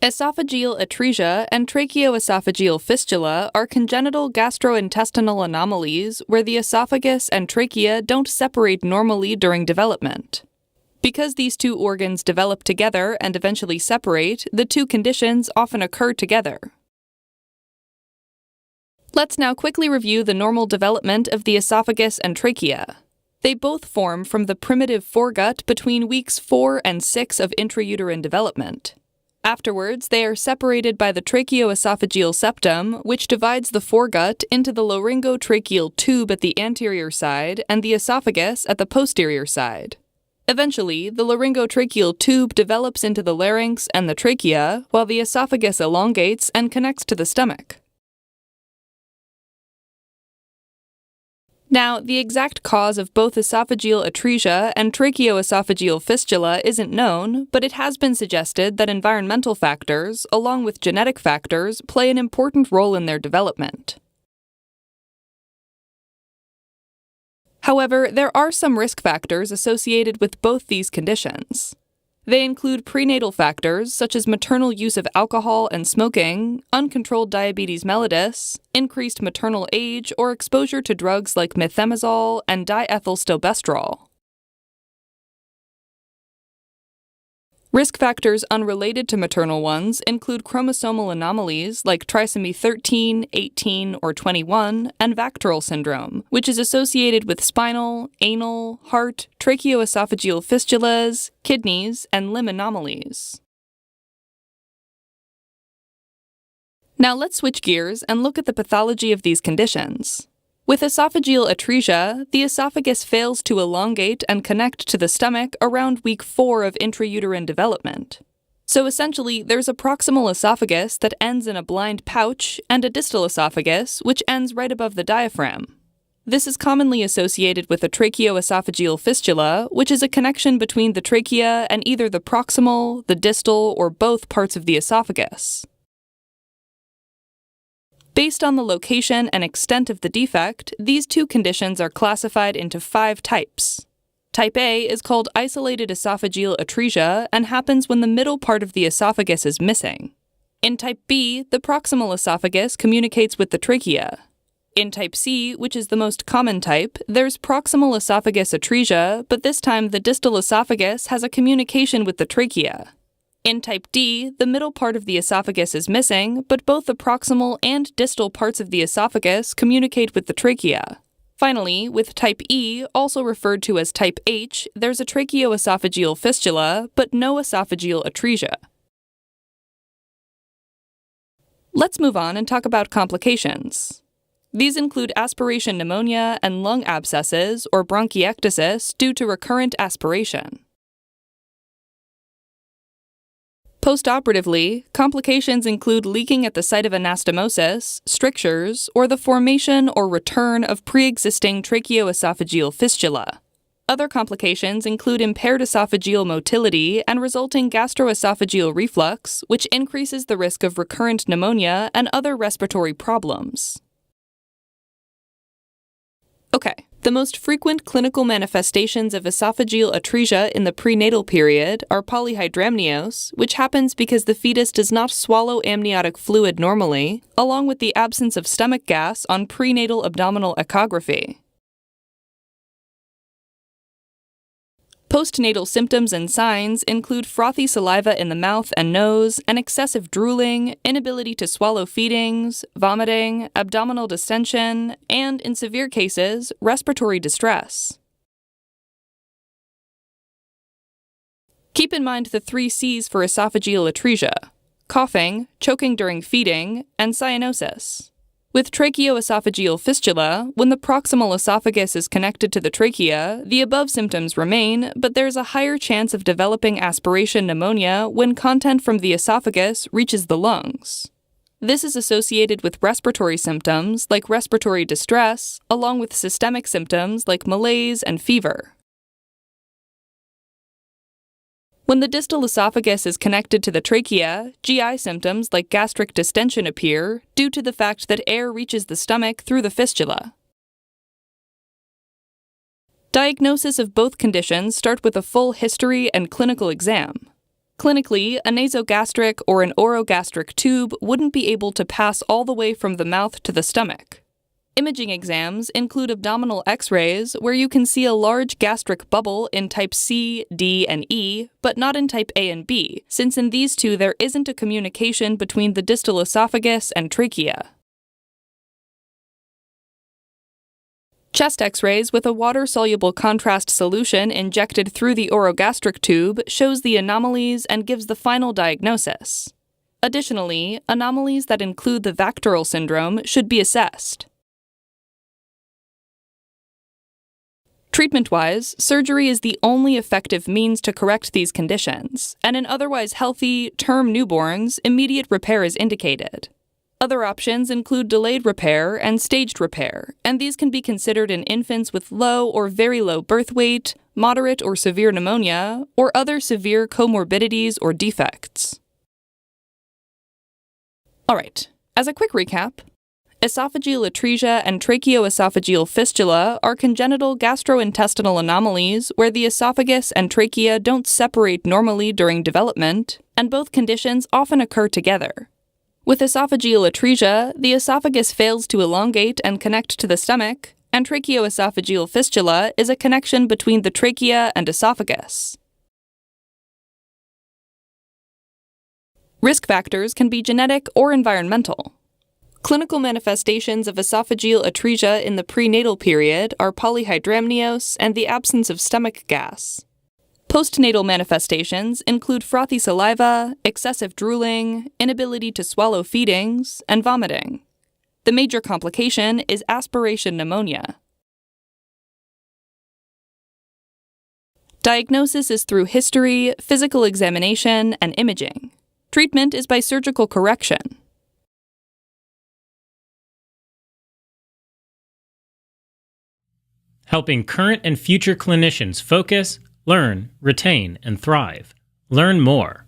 Esophageal atresia and tracheoesophaeal fistula are congenital gastrointestinal anomalies where the esophagus and trachea don't separate normally during development. Because these two organs develop together and eventually separate, the two conditions often occur together. Let's now quickly review the normal development of the esophagus and trachea. They both form from the primitive foregut between weeks 4 and 6 of intrauterine development. Afterwards, they are separated by the tracheoesophageal septum, which divides the foregut into the laryngotracheal tube at the anterior side and the esophagus at the posterior side. Eventually, the laryngotracheal tube develops into the larynx and the trachea, while the esophagus elongates and connects to the stomach. Now, the exact cause of both esophageal atresia and tracheoesophageal fistula isn't known, but it has been suggested that environmental factors, along with genetic factors, play an important role in their development. However, there are some risk factors associated with both these conditions. They include prenatal factors such as maternal use of alcohol and smoking, uncontrolled diabetes mellitus, increased maternal age, or exposure to drugs like methimazole and diethylstilbestrol. Risk factors unrelated to maternal ones include chromosomal anomalies like trisomy 13, 18, or 21, and Vacterl syndrome, which is associated with spinal, anal, heart, tracheoesophageal fistulas, kidneys, and limb anomalies. Now let's switch gears and look at the pathology of these conditions. With esophageal atresia, the esophagus fails to elongate and connect to the stomach around week 4 of intrauterine development. So essentially, there's a proximal esophagus that ends in a blind pouch and a distal esophagus, which ends right above the diaphragm. This is commonly associated with a tracheoesophageal fistula, which is a connection between the trachea and either the proximal, the distal, or both parts of the esophagus. Based on the location and extent of the defect, these two conditions are classified into 5 types. Type A is called isolated esophageal atresia and happens when the middle part of the esophagus is missing. In Type B, the proximal esophagus communicates with the trachea. In Type C, which is the most common type, there's proximal esophagus atresia, but this time the distal esophagus has a communication with the trachea. In Type D, the middle part of the esophagus is missing, but both the proximal and distal parts of the esophagus communicate with the trachea. Finally, with Type E, also referred to as Type H, there's a tracheoesophageal fistula, but no esophageal atresia. Let's move on and talk about complications. These include aspiration pneumonia and lung abscesses or bronchiectasis due to recurrent aspiration. Postoperatively, complications include leaking at the site of anastomosis, strictures, or the formation or return of pre-existing tracheoesophageal fistula. Other complications include impaired esophageal motility and resulting gastroesophageal reflux, which increases the risk of recurrent pneumonia and other respiratory problems. Okay. The most frequent clinical manifestations of esophageal atresia in the prenatal period are polyhydramnios, which happens because the fetus does not swallow amniotic fluid normally, along with the absence of stomach gas on prenatal abdominal echography. Postnatal symptoms and signs include frothy saliva in the mouth and nose, and excessive drooling, inability to swallow feedings, vomiting, abdominal distension, and, in severe cases, respiratory distress. Keep in mind the 3 C's for esophageal atresia: coughing, choking during feeding, and cyanosis. With tracheoesophageal fistula, when the proximal esophagus is connected to the trachea, the above symptoms remain, but there's a higher chance of developing aspiration pneumonia when content from the esophagus reaches the lungs. This is associated with respiratory symptoms like respiratory distress, along with systemic symptoms like malaise and fever. When the distal esophagus is connected to the trachea, GI symptoms like gastric distension appear due to the fact that air reaches the stomach through the fistula. Diagnosis of both conditions start with a full history and clinical exam. Clinically, a nasogastric or an orogastric tube wouldn't be able to pass all the way from the mouth to the stomach. Imaging exams include abdominal X-rays where you can see a large gastric bubble in type C, D, and E, but not in type A and B, since in these two there isn't a communication between the distal esophagus and trachea. Chest X-rays with a water-soluble contrast solution injected through the orogastric tube shows the anomalies and gives the final diagnosis. Additionally, anomalies that include the Vactorel syndrome should be assessed. Treatment-wise, surgery is the only effective means to correct these conditions, and in otherwise healthy, term newborns, immediate repair is indicated. Other options include delayed repair and staged repair, and these can be considered in infants with low or very low birth weight, moderate or severe pneumonia, or other severe comorbidities or defects. Alright, as a quick recap, esophageal atresia and tracheoesophageal fistula are congenital gastrointestinal anomalies where the esophagus and trachea don't separate normally during development, and both conditions often occur together. With esophageal atresia, the esophagus fails to elongate and connect to the stomach, and tracheoesophageal fistula is a connection between the trachea and esophagus. Risk factors can be genetic or environmental. Clinical manifestations of esophageal atresia in the prenatal period are polyhydramnios and the absence of stomach gas. Postnatal manifestations include frothy saliva, excessive drooling, inability to swallow feedings, and vomiting. The major complication is aspiration pneumonia. Diagnosis is through history, physical examination, and imaging. Treatment is by surgical correction. Helping current and future clinicians focus, learn, retain, and thrive. Learn more